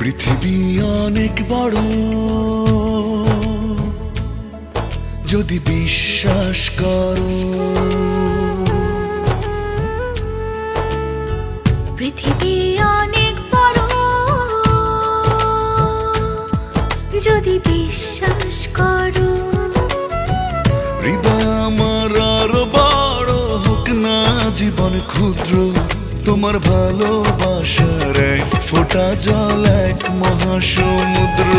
পৃথিবী অনেক বড়, যদি বিশ্বাস করো। পৃথিবী অনেক বড়, যদি বিশ্বাস করো। হৃদয় আমার আরো বড় হোক না জীবন ক্ষুদ্র, তোমার ভালোবাসার এক ফোঁটা জল এক মহাসমুদ্র।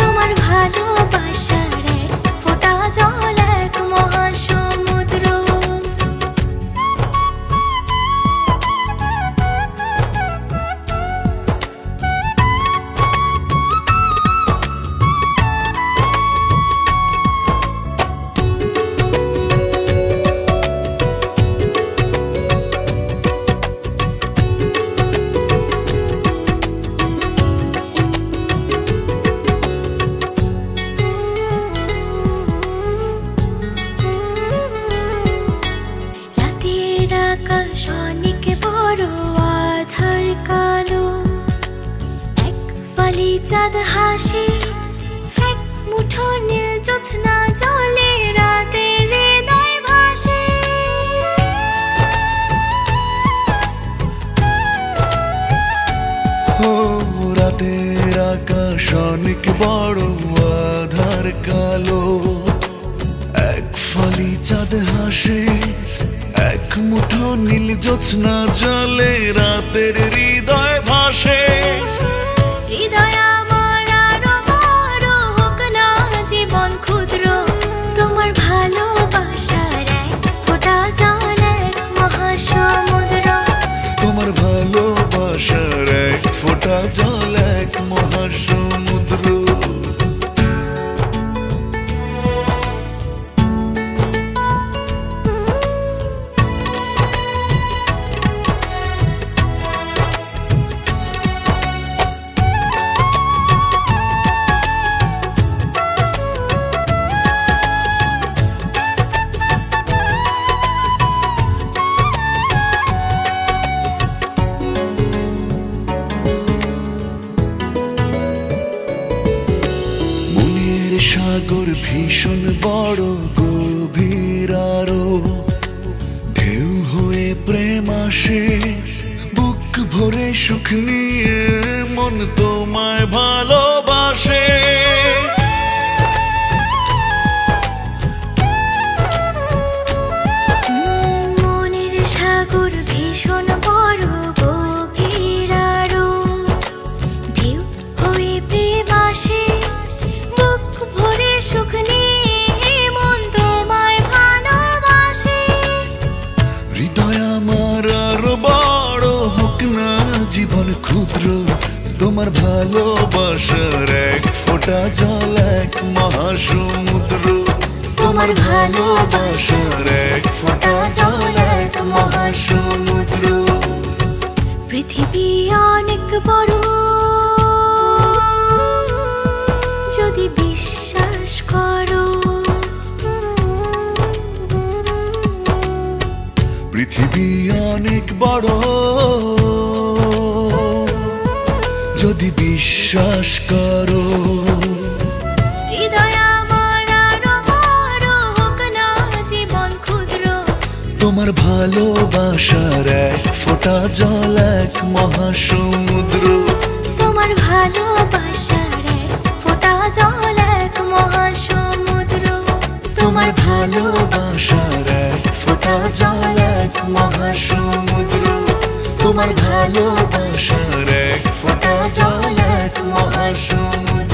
তোমার ভালোবাসার এক ফোঁটা জল এক মহাসমুদ্র। আকাশ অনেক বড়, আধার কালো, এক ফালি চাঁদ হাসে, এক মুঠো নীল জ্যোৎস্না জলে, রাতের হৃদয় ভাসে। ও রাতের আকাশ অনেক বড়, আধার কালো, এক ফালি চাঁদ হাসে, এক মুঠো নীল জ্যোৎস্না জলে, রাতের হৃদয় ভাসে। হৃদয় আমার আরো বড় হোক না জীবন ক্ষুদ্র, তোমার ভালোবাসার এক ফোঁটা জল এক মহাসমুদ্র। তোমার ভালোবাসার এক ফোঁটা জল এক মহাসমুদ্র। সাগর ভীষণ বড়, গভীর আরো, ঢেউ হয়ে প্রেম আসে, বুক ভরে সুখ নিয়ে মন তোমায় ভালোবাসে। মনের সাগর ভীষণ বড়, গভীর আরো, ঢেউ হয়ে প্রেম আসে, সুখ নিয়ে মন তোমায় ভালোবাসে। হৃদয় আমার আরো বড় হোক না জীবন ক্ষুদ্র, তোমার ভালোবাসার এক ফোঁটা জল এক মহাসমুদ্র। তোমার ভালোবাসার এক ফোঁটা জল এক মহাসমুদ্র। পৃথিবী অনেক বড়, যদি বিশ্বাস করো। পৃথিবী অনেক বড়, যদি বিশ্বাস করো। হৃদয় আমার আরো বড় হোক না জীবন ক্ষুদ্র, তোমার ভালোবাসার এক ফোঁটা জল এক মহাসমুদ্র। তোমার ভালোবাসার এক ফোঁটা জল এক মহাসমুদ্র। তোমার ভালোবাসার এক ফোঁটা জল এক মহাসমুদ্র। তোমার ভালোবাসার এক ফোঁটা জল এক মহাসমুদ্র।